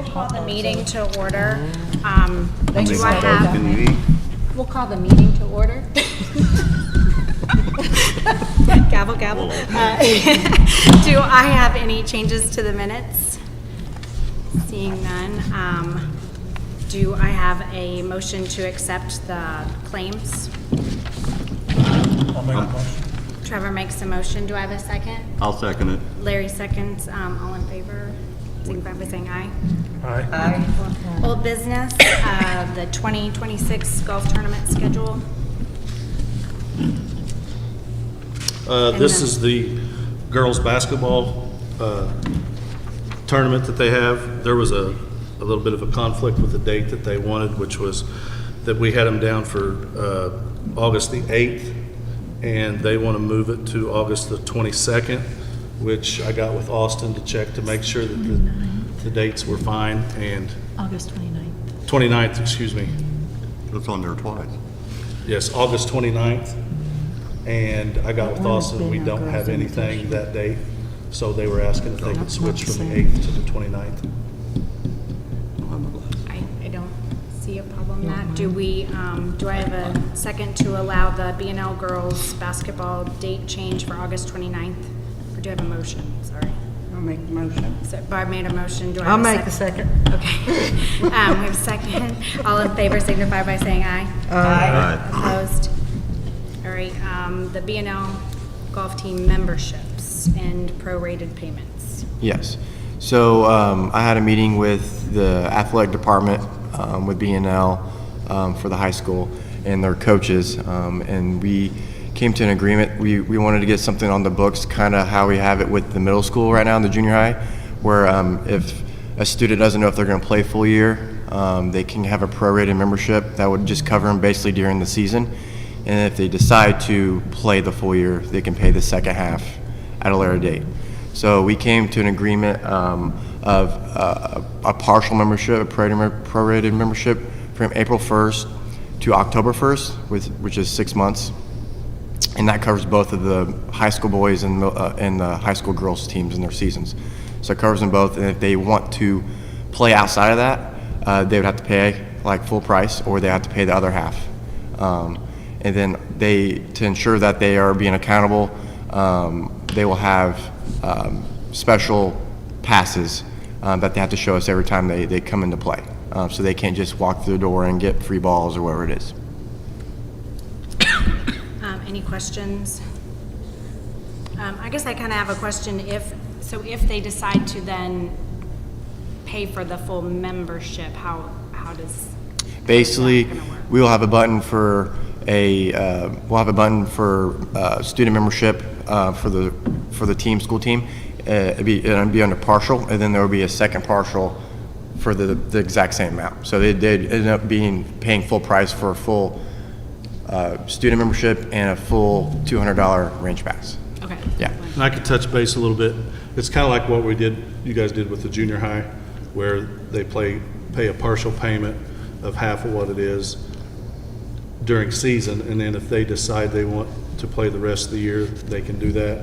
call the meeting to order. We'll call the meeting to order. Gavel, gavel. Do I have any changes to the minutes? Seeing none. Do I have a motion to accept the claims? I'll make a motion. Trevor makes a motion. Do I have a second? I'll second it. Larry seconds. All in favor? Signify by saying aye. Aye. Old business, the 2026 golf tournament schedule. This is the girls' basketball tournament that they have. There was a little bit of a conflict with the date that they wanted, which was that we had them down for August the 8th, and they want to move it to August the 22nd, which I got with Austin to check to make sure that the dates were fine, and August 29th. 29th, excuse me. It's on there twice. Yes, August 29th. And I got with Austin, we don't have anything that date, so they were asking if they could switch from the 8th to the 29th. I don't see a problem with that. Do I have a second to allow the B&L girls basketball date change for August 29th? Or do I have a motion? Sorry. I'll make the motion. So Barb made a motion. Do I I'll have a make the second. Okay. We have a second. All in favor signify by saying aye. Aye. Opposed? All right, the B&L golf team memberships and prorated payments. Yes. So I had a meeting with the athletic department with B&L for the high school and their coaches, and we came to an agreement. We wanted to get something on the books, kind of how we have it with the middle school right now in the junior high, where if a student doesn't know if they're going to play full year, they can have a prorated membership that would just cover them basically during the season. And if they decide to play the full year, they can pay the second half at a later date. So we came to an agreement of a partial membership, a prorated membership from April 1st to October 1st, which is 6 months. And that covers both of the high school boys and the high school girls teams in their seasons. So it covers them both. And if they want to play outside of that, they would have to pay like full price, or they have to pay the other half. And then to ensure that they are being accountable, they will have special passes that they have to show us every time they come into play. So they can't just walk through the door and get free balls or whatever it is. Any questions? I guess I kind of have a question. If they decide to then pay for the full membership, how does Basically, how is that gonna work? we will have a button for student membership for the school team. It'll be under partial, and then there will be a second partial for the exact same amount. So they'd end up paying full price for a full student membership and a full $200 range pass. Okay. Yeah. And I could touch base a little bit. It's kind of like what you guys did with the junior high, where they pay a partial payment of half of what it is during season, and then if they decide they want to play the rest of the year, they can do that,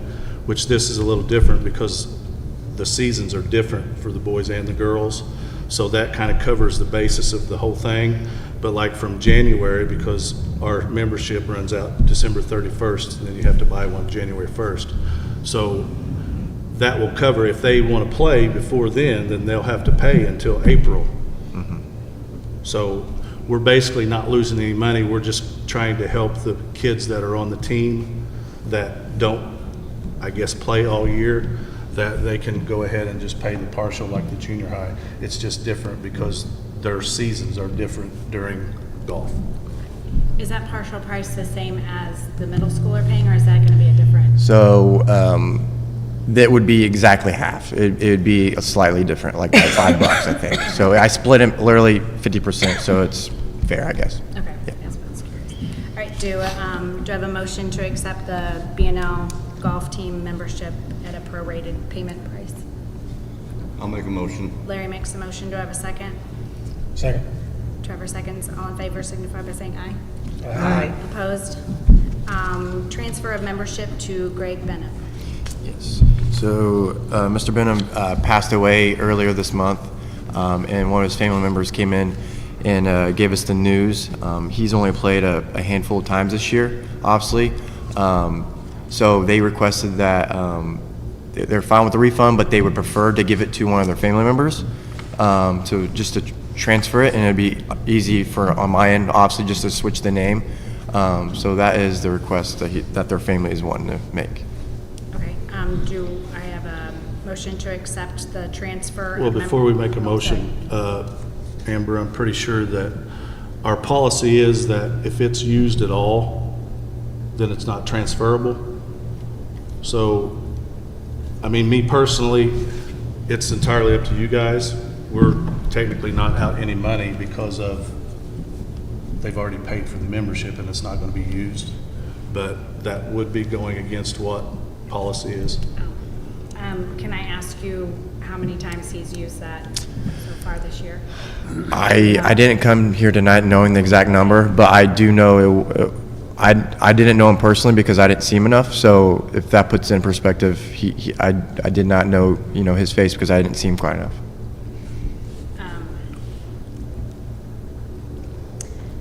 which this is a little different because the seasons are different for the boys and the girls. So that kind of covers the basis of the whole thing. But like from January, because our membership runs out December 31st, and then you have to buy one January 1st. So that will cover, if they want to play before then they'll have to pay until April. So we're basically not losing any money. We're just trying to help the kids that are on the team that don't, I guess, play all year, that they can go ahead and just pay the partial like the junior high. It's just different because their seasons are different during golf. Is that partial price the same as the middle school are paying, or is that going to be a different? So that would be exactly half. It would be slightly different, like $5, I think. So I split it literally 50%, so it's fair, I guess. Okay, that's what I was curious. All right, do I have a motion to accept the B&L golf team membership at a prorated payment price? I'll make a motion. Larry makes a motion. Do I have a second? Second. Trevor seconds. All in favor signify by saying aye. Aye. Opposed? Transfer of membership to Greg Bennett. Yes. So Mr. Benham passed away earlier this month. and one of his family members came in and gave us the news. He's only played a handful of times this year, obviously. So they requested that they're fine with the refund, but they would prefer to give it to one of their family members to transfer it, and it'd be easy on my end, obviously, just to switch the name. So that is the request that their family is wanting to make. Okay, do I have a motion to accept the transfer? Well, before we make a motion, Amber, I'm pretty sure that our policy is that if it's used at all, then it's not transferable. So, I mean, me personally, it's entirely up to you guys. We're technically not out any money because of, they've already paid for the membership and it's not going to be used. But that would be going against what policy is. Can I ask you how many times he's used that so far this year? I didn't come here tonight knowing the exact number, but I do know I didn't know him personally because I didn't see him enough. So if that puts in perspective, I did not know his face because I didn't see him quite enough.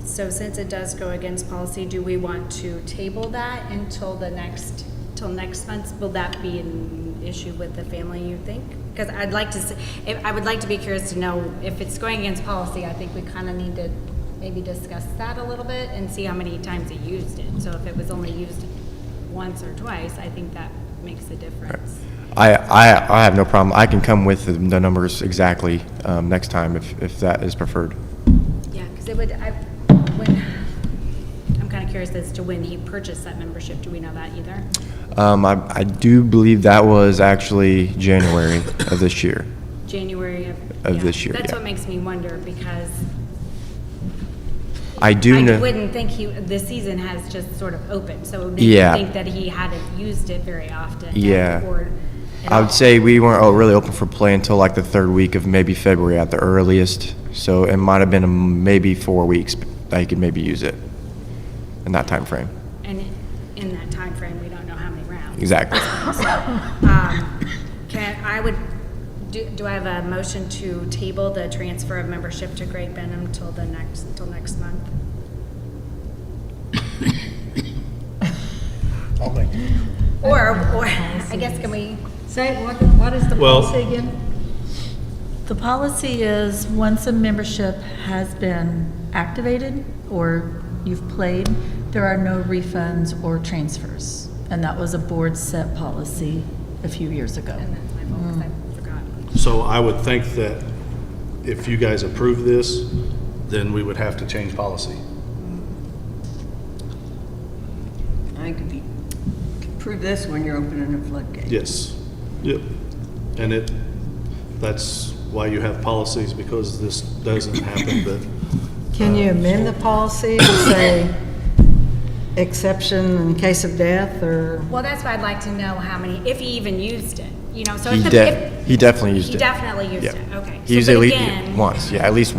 So since it does go against policy, do we want to table that until next month? Will that be an issue with the family, you think? Because I would like to be curious to know if it's going against policy. I think we kind of need to maybe discuss that a little bit and see how many times he used it. So if it was only used once or twice, I think that makes a difference. I have no problem. I can come with the numbers exactly next time if that is preferred. Yeah, because I'm kind of curious as to when he purchased that membership. Do we know that either? I do believe that was actually January of this year. January of Of this year, That's yeah. what makes me wonder, because I do know. I wouldn't think the season has just sort of opened, so it would make Yeah. me think that he hadn't used it very often. Yeah. Or at I all. would say we weren't really open for play until like the third week of maybe February at the earliest. So it might have been maybe 4 weeks that you could maybe use it in that time frame. And in that time frame, we don't know how many rounds. Exactly. Do I have a motion to table the transfer of membership to Great Benham till next month? I'll make it. Or I guess, can we? Say, what is the Well- policy again? The policy is once a membership has been activated or you've played, there are no refunds or transfers. And that was a board set policy a few years ago. And that's my fault, because I forgot. So I would think that if you guys approve this, then we would have to change policy. I could prove this when you're opening a floodgate. Yes. Yep. And that's why you have policies, because this doesn't happen, but Can you amend the policy to say exception in case of death, or? Well, that's why I'd like to know how many, if he even used it, so He if he definitely used he it. definitely used Yeah. it, okay. He used So, it but at least again- once. Yeah, at least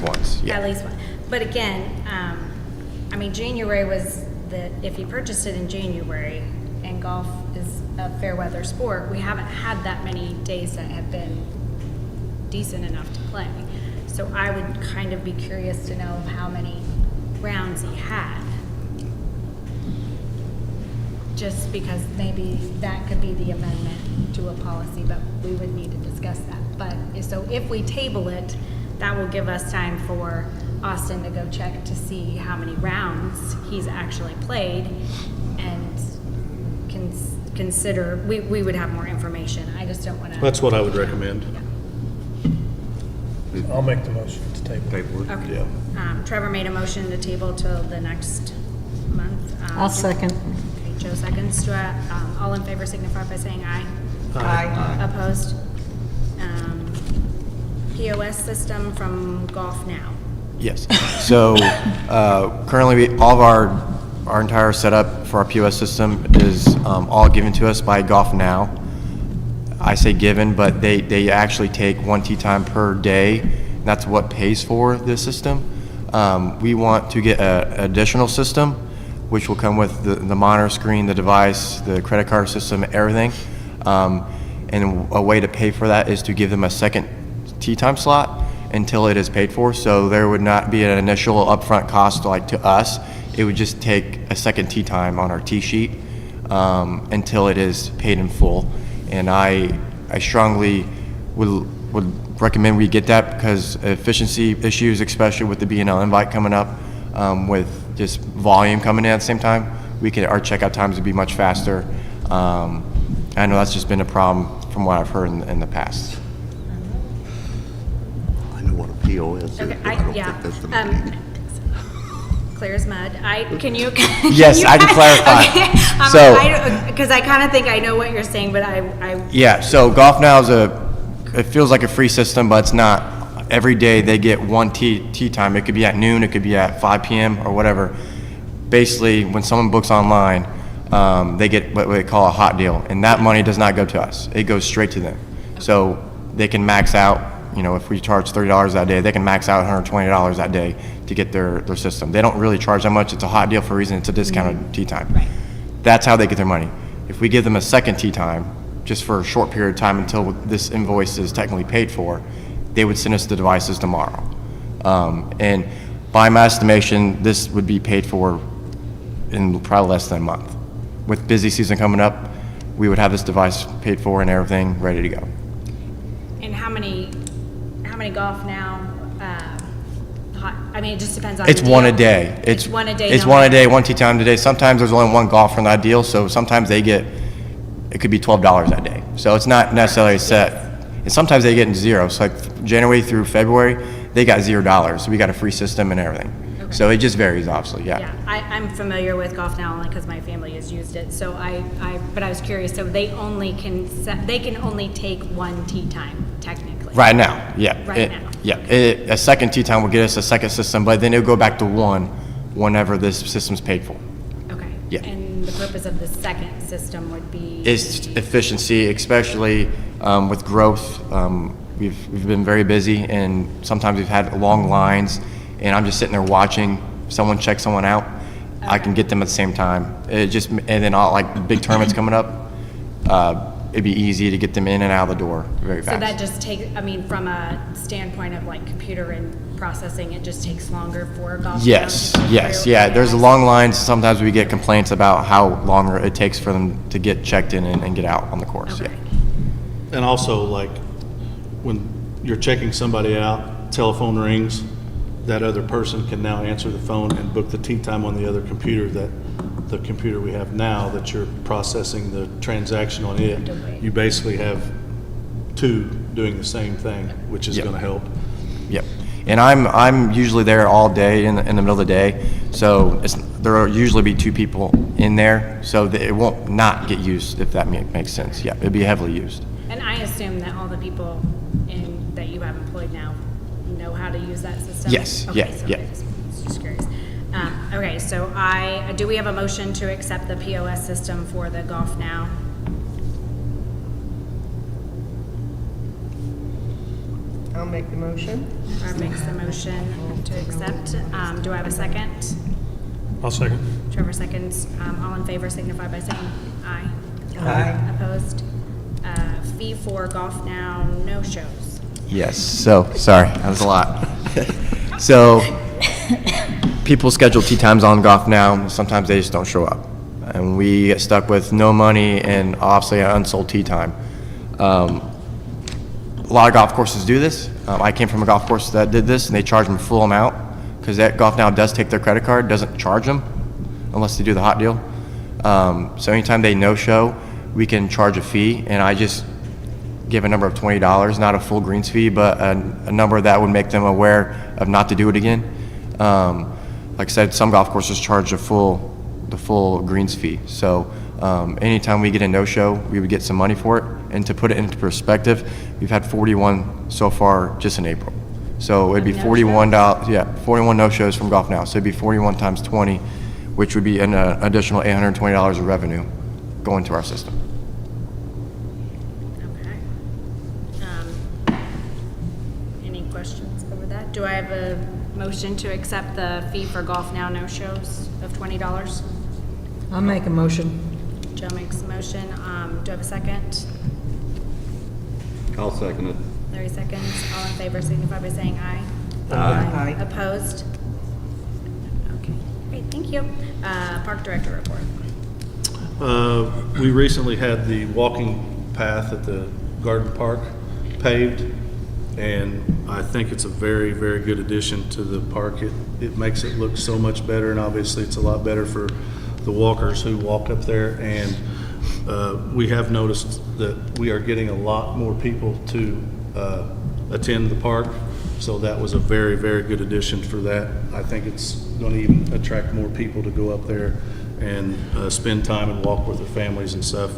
once. Yeah. At least one. But again, January was if he purchased it in January, and golf is a fair weather sport, we haven't had that many days that have been decent enough to play. So I would kind of be curious to know how many rounds he had. Just because maybe that could be the amendment to a policy, but we would need to discuss that. But, so if we table it, that will give us time for Austin to go check to see how many rounds he's actually played, and consider, we would have more information. I just don't want to. that's what I would recommend. I'll make the motion to table. Table it. Okay. Yeah. Trevor made a motion to table till the next month. I'll second. Okay, Joe seconds. All in favor signify by saying aye. Aye. Opposed? POS system from Golf Now. Yes. So currently, all of our entire setup for our POS system is all given to us by Golf Now. I say given, but they actually take 1 tee time per day. That's what pays for this system. We want to get an additional system, which will come with the monitor screen, the device, the credit card system, everything. And a way to pay for that is to give them a second tee time slot. until it is paid for. So there would not be an initial upfront cost like to us. It would just take a second tee time on our tee sheet until it is paid in full. And I strongly would recommend we get that because efficiency issues, especially with the B&L invite coming up, with just volume coming in at the same time, our checkout times would be much faster. I know that's just been a problem from what I've heard in the past. I know what a POS is, Okay, but I don't think that's the meaning. Clear as mud. Can you? Yes, I can clarify. So- Because I kind of think I know what you're saying, but I Yeah, so Golf Now is it feels like a free system, but it's not. Every day they get one tee time. It could be at noon, it could be at 5 p.m. or whatever. Basically, when someone books online, they get what they call a hot deal, and that money does not go to us. It goes straight to them. So they can max out, if we charge $30 that day, they can max out $120 that day to get their system. They don't really charge that much. It's a hot deal for a reason. It's a discounted tee time. Right. That's how they get their money. If we give them a second tee time, just for a short period of time until this invoice is technically paid for, they would send us the devices tomorrow. And by my estimation, this would be paid for in probably less than a month. With busy season coming up, we would have this device paid for and everything ready to go. And how many Golf Now? It just depends on. It's the one a deal. day. It's one a day. It's no one a matter- day, one tee time a day. Sometimes there's only one golfer in that deal, so sometimes it could be $12 that day. So it's not necessarily set. And sometimes they get zero. So like January through February, they got $0. So we got a free system and everything. Okay. So it just varies, obviously. Yeah. Yeah, I'm familiar with Golf Now only because my family has used it. So but I was curious. So they can only take one tee time technically. Right now, yeah. Right now. Yeah. A second tee time will get us a second system, but then it'll go back to one whenever this system's paid for. Okay. Yeah. And the purpose of the second system would be. It's efficiency, especially with growth. We've been very busy, and sometimes we've had long lines, and I'm just sitting there watching someone check someone out. I can get them at the same time. And then all like big tournaments coming up, it'd be easy to get them in and out of the door very fast. So that just takes, from a standpoint of like computer and processing, it just takes longer for Golf Now Yes, to go yes, through? yeah. Okay, There's I long lines. Sometimes we get complaints about how longer it takes for them to get checked in and get out on the course. Okay. Yeah. And also, like, when you're checking somebody out, telephone rings, that other person can now answer the phone and book the tee time on the other computer, the computer we have now that you're processing the transaction on it. You basically have two doing the same thing, which is Yep. gonna help. Yep. And I'm usually there all day in the middle of the day, so there will usually be two people in there, so that it won't not get used, if that makes sense. Yeah, it'd be heavily used. And I assume that all the people that you have employed now know how to use that system? Yes, Okay, yeah, so yeah. I was just curious. Okay, so do we have a motion to accept the POS system for the Golf Now? I'll make the motion. Barb makes the motion to accept. Do I have a second? I'll second. Trevor seconds. All in favor signify by saying aye. Aye. Opposed? Fee for Golf Now, no shows. Yes, so, sorry, that was a lot. So, people schedule tee times on Golf Now, sometimes they just don't show up. And we get stuck with no money and obviously an unsold tee time. A lot of golf courses do this. I came from a golf course that did this, and they charge them full amount, because that Golf Now does take their credit card, doesn't charge them unless they do the hot deal. So anytime they no-show, we can charge a fee, and I just give a number of $20, not a full greens fee, but a number that would make them aware of not to do it again. Like I said, some golf courses charge the full greens fee. So anytime we get a no-show, we would get some money for it. And to put it into perspective, we've had 41 so far just in April. So it'd be $41, 41 no-shows from Golf Now. So it'd be 41 times 20, which would be an additional $820 of revenue going to our system. Okay. Any questions over that? Do I have a motion to accept the fee for Golf Now no shows of $20? I'll make a motion. Joe makes a motion. Do I have a second? I'll second it. Larry seconds. All in favor signify by saying aye. Aye. Opposed? Okay, great, thank you. Park Director report. We recently had the walking path at the garden park paved, and I think it's a very, very good addition to the park. It makes it look so much better, and obviously it's a lot better for the walkers who walk up there. And we have noticed that we are getting a lot more people to attend the park, so that was a very, very good addition for that. I think it's going to even attract more people to go up there and spend time and walk with their families and stuff.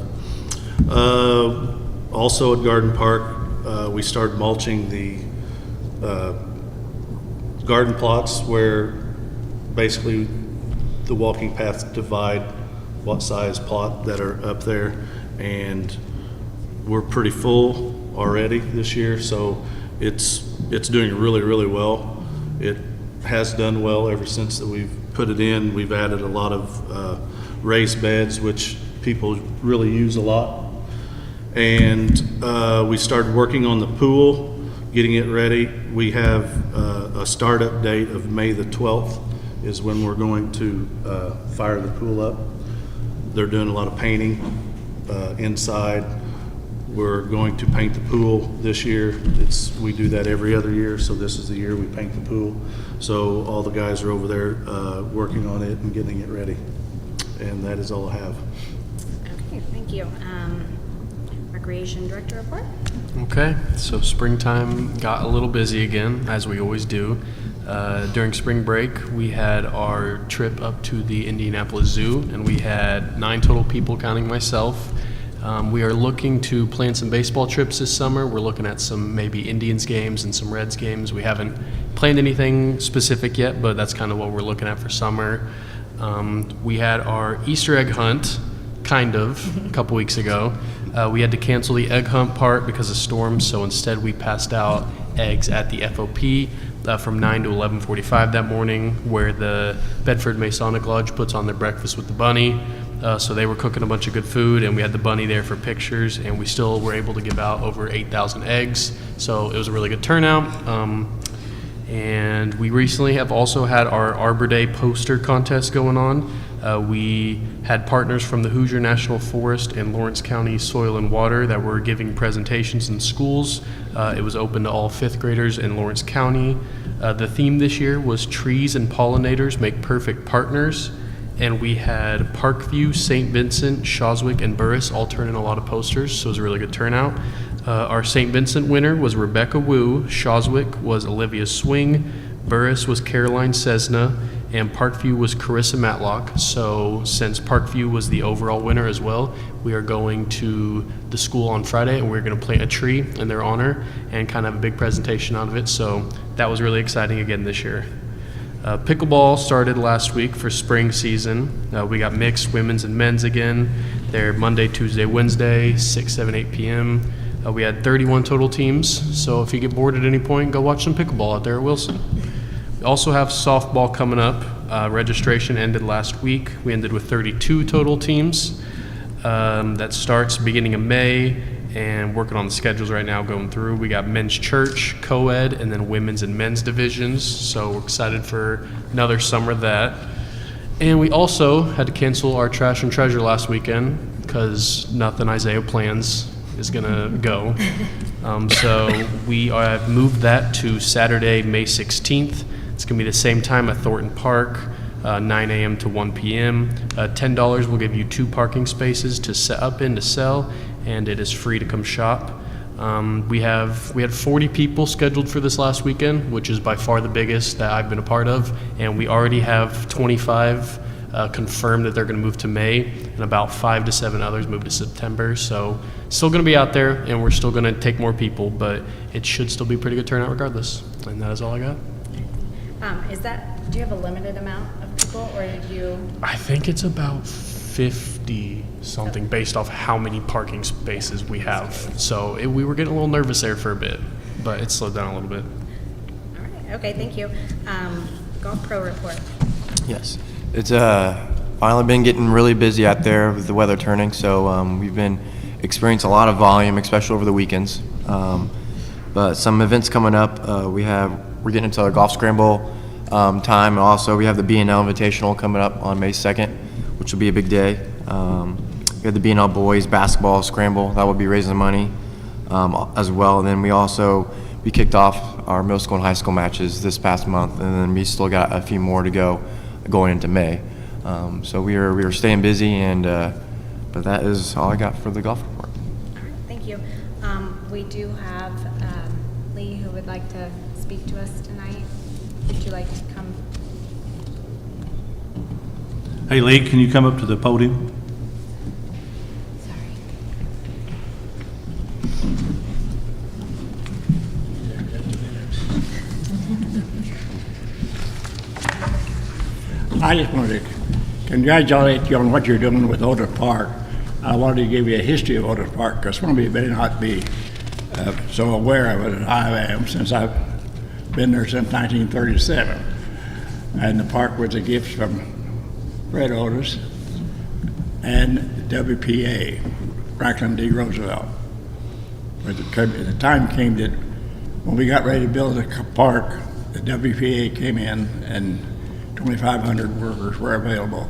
Also at Garden Park, we started mulching the garden plots where basically the walking paths divide what size plot that are up there, and we're pretty full already this year, so it's doing really, really well. It has done well ever since that we've put it in. We've added a lot of raised beds, which people really use a lot. And we started working on the pool, getting it ready. We have a startup date of May the 12th is when we're going to fire the pool up. They're doing a lot of painting inside. We're going to paint the pool this year. We do that every other year, so this is the year we paint the pool. So all the guys are over there working on it and getting it ready. And that is all I have. Okay, thank you. Recreation Director report. Okay, so springtime got a little busy again, as we always do. During spring break, we had our trip up to the Indianapolis Zoo, and we had 9 total people, counting myself. We are looking to plan some baseball trips this summer. We're looking at some maybe Indians games and some Reds games. We haven't planned anything specific yet, but that's kind of what we're looking at for summer. We had our Easter egg hunt, kind of, a couple weeks ago. We had to cancel the egg hunt part because of storms, so instead we passed out eggs at the FOP from 9 to 11:45 that morning, where the Bedford Masonic Lodge puts on their breakfast with the bunny. So they were cooking a bunch of good food, and we had the bunny there for pictures, and we still were able to give out over 8,000 eggs. So it was a really good turnout. And we recently have also had our Arbor Day poster contest going on. We had partners from the Hoosier National Forest and Lawrence County Soil and Water that were giving presentations in schools. It was open to all 5th graders in Lawrence County. The theme this year was Trees and Pollinators Make Perfect Partners. And we had Parkview, St. Vincent, Shawswick, and Burris all turn in a lot of posters, so it was a really good turnout. Our St. Vincent winner was Rebecca Wu, Shawswick was Olivia Swing, Burris was Caroline Cessna, and Parkview was Carissa Matlock. So since Parkview was the overall winner as well, we are going to the school on Friday, and we're going to plant a tree in their honor and kind of have a big presentation out of it. So that was really exciting again this year. Pickleball started last week for spring season. We got mixed women's and men's again. They're Monday, Tuesday, Wednesday, 6, 7, 8 p.m. We had 31 total teams, so if you get bored at any point, go watch some pickleball out there at Wilson. We also have softball coming up. Registration ended last week. We ended with 32 total teams. That starts beginning of May, and working on the schedules right now going through. We got men's church, co-ed, and then women's and men's divisions, so we're excited for another summer of that. And we also had to cancel our Trash and Treasure last weekend because nothing Isaiah plans is gonna go. So we have moved that to Saturday, May 16th. It's gonna be the same time at Thornton Park, 9 a.m. to 1 p.m. $10 will give you 2 parking spaces to set up in to sell, and it is free to come shop. We had 40 people scheduled for this last weekend, which is by far the biggest that I've been a part of, and we already have 25 confirmed that they're going to move to May, and about 5 to 7 others move to September. So still going to be out there, and we're still going to take more people, but it should still be a pretty good turnout regardless. And that is all I got. Do you have a limited amount of people, or did you? I think it's about 50 something based off how many parking spaces we have. So we were getting a little nervous there for a bit, but it slowed down a little bit. All right, okay, thank you. Golf Pro report. Yes, it's finally been getting really busy out there with the weather turning, so we've been experiencing a lot of volume, especially over the weekends. But some events coming up, we're getting into our golf scramble time. Also, we have the B&L Invitational coming up on May 2nd, which will be a big day. We have the B&L Boys Basketball Scramble. That will be raising money as well. And then we kicked off our middle school and high school matches this past month, and then we still got a few more to go going into May. So we are staying busy, and but that is all I got for the golf report. All right, thank you. We do have Lee who would like to speak to us tonight. Would you like to come? Hey Lee, can you come up to the podium? Sorry. I just wanted to congratulate you on what you're doing with Otis Park. I wanted to give you a history of Otis Park because some of you may not be so aware of it as I am, since I've been there since 1937. And the park was a gift from Fred Otis and WPA, Franklin D. Roosevelt. But the time came that when we got ready to build the park, the WPA came in and 2,500 workers were available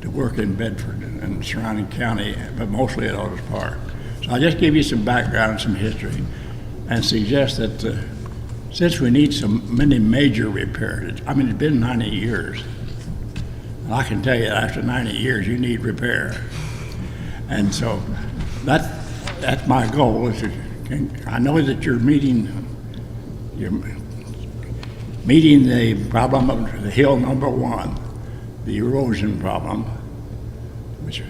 to work in Bedford and surrounding county, but mostly at Otis Park. So I'll just give you some background and some history and suggest that since we need so many major repairs, I mean, it's been 90 years. And I can tell you that after 90 years, you need repair. And so that's my goal. I know that you're meeting the problem of the hill number one, the erosion problem, which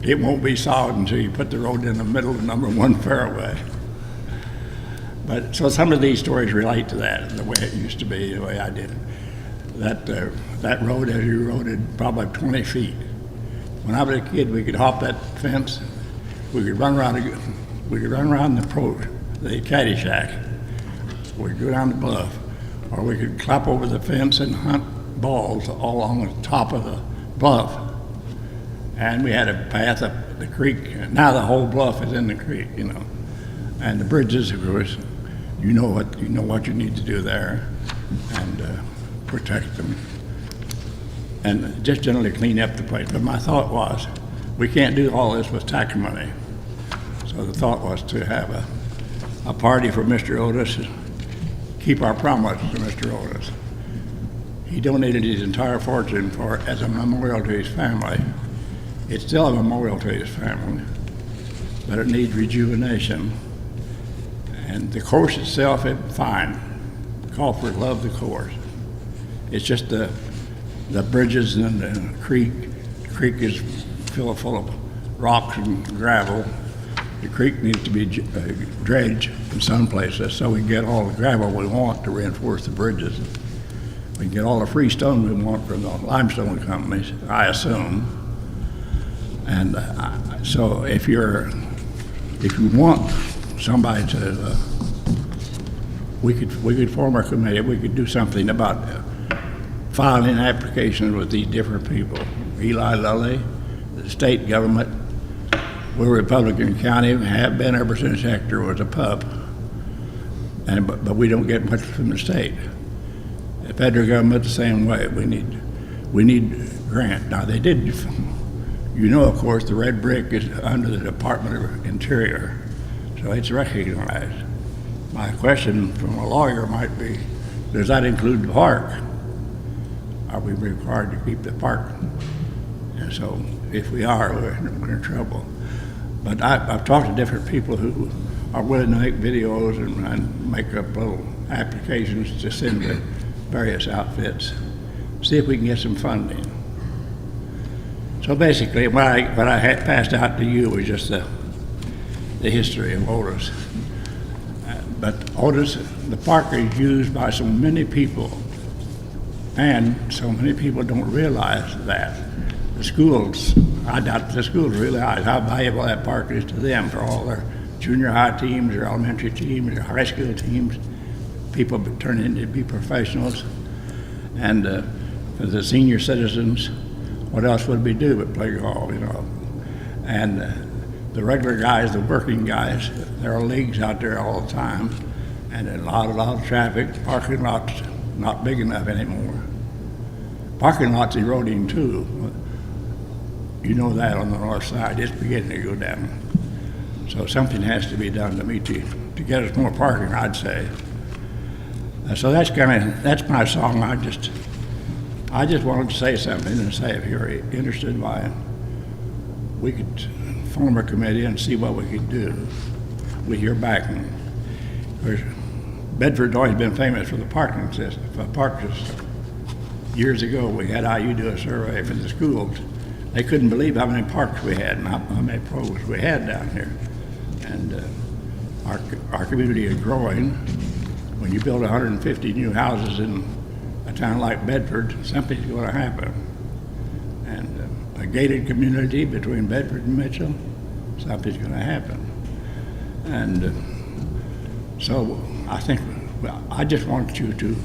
it won't be solved until you put the road in the middle of number one fairway. But so some of these stories relate to that, the way it used to be, the way I did it. That road, as you rode it, probably 20 feet. When I was a kid, we could hop that fence. We could run around the caddy shack. We could go down the bluff, or we could clap over the fence and hunt balls all along the top of the bluff. And we had a path up the creek. Now the whole bluff is in the creek, you know. And the bridges, of course, you know what you need to do there, and protect them, and just generally clean up the place. But my thought was, we can't do all this with tax money. So the thought was to have a party for Mr. Otis, keep our promise to Mr. Otis. He donated his entire fortune as a memorial to his family. It's still a memorial to his family, but it needs rejuvenation. And the course itself is fine. Golfers love the course. It's just the bridges and the creek. The creek is full of rocks and gravel. The creek needs to be dredged in some places so we can get all the gravel we want to reinforce the bridges. We can get all the free stone we want from the limestone companies, I assume. And so if you want somebody to, we could form a committee. We could do something about filing applications with these different people. Eli Lilly, the state government. We're Republican County, have been ever since Hector was a pup, but we don't get much from the state. The federal government the same way. We need grant. Now they did. You know, of course, the red brick is under the Department of Interior, so it's recognized. My question from a lawyer might be, does that include the park? Are we required to keep the park? And so if we are, we're in trouble. But I've talked to different people who are willing to make videos and make up little applications to send to various outfits, see if we can get some funding. So basically, what I had passed out to you was just the history of Otis. But Otis, the park is used by so many people, and so many people don't realize that. The schools, I doubt the schools realize how valuable that park is to them for all their junior high teams, their elementary teams, their high school teams. People turn into be professionals. And for the senior citizens, what else would we do but play golf, you know? And the regular guys, the working guys, there are leagues out there all the time. and a lot of traffic. Parking lots not big enough anymore. Parking lots eroding too. You know that on the north side, it's beginning to go down. So something has to be done to get us more parking, I'd say. So that's my song. I just wanted to say something and say if you're interested, why we could form a committee and see what we could do with your backing. Of course, Bedford's always been famous for the parking system. Years ago, we had IU do a survey for the schools. They couldn't believe how many parks we had and how many programs we had down here. And our community is growing. When you build 150 new houses in a town like Bedford, something's going to happen. And a gated community between Bedford and Mitchell, something's going to happen. And so I think, well, I just want you to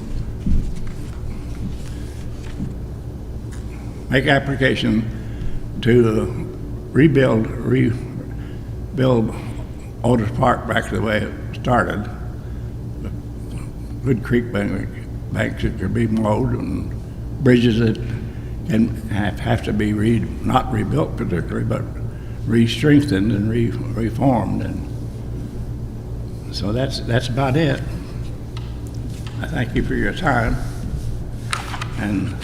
make application to rebuild Otis Park back to the way it started. Good creek banks that could be mowed and bridges that can have to be not rebuilt particularly, but re-strengthened and reformed. And so that's about it. I thank you for your time. And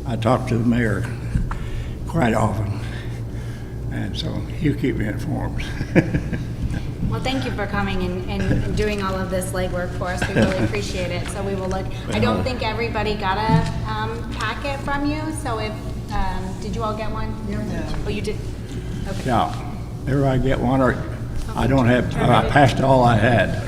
I talk to the mayor quite often, and so he'll keep me informed. Well, thank you for coming and doing all of this legwork for us. We really appreciate it. So we will look. I don't think everybody got a packet from you. So if did you all get one? No. Oh, you did. Okay. Yeah, everybody get one, or I don't have. I passed all I had.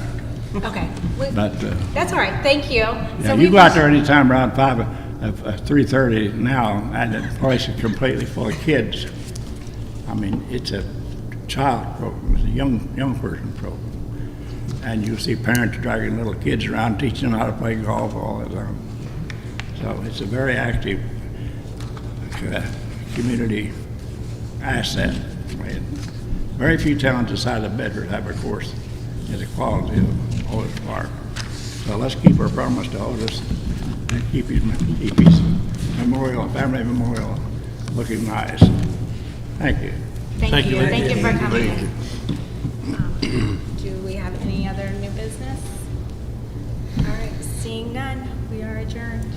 Okay. But that's all right. Thank you. Yeah, So you go out there anytime around 3:30 now, and the place is completely full of kids. I mean, it's a child program, it's a young person program. And you see parents dragging little kids around, teaching them how to play golf all the time. So it's a very active community asset. I mean, very few towns inside of Bedford have a course as the quality of Otis Park. So let's keep our promise to Otis and keep his memorial, family memorial, looking nice. Thank you. Thank you. Thank you for coming. Do we have any other new business? All right, seeing none, we are adjourned.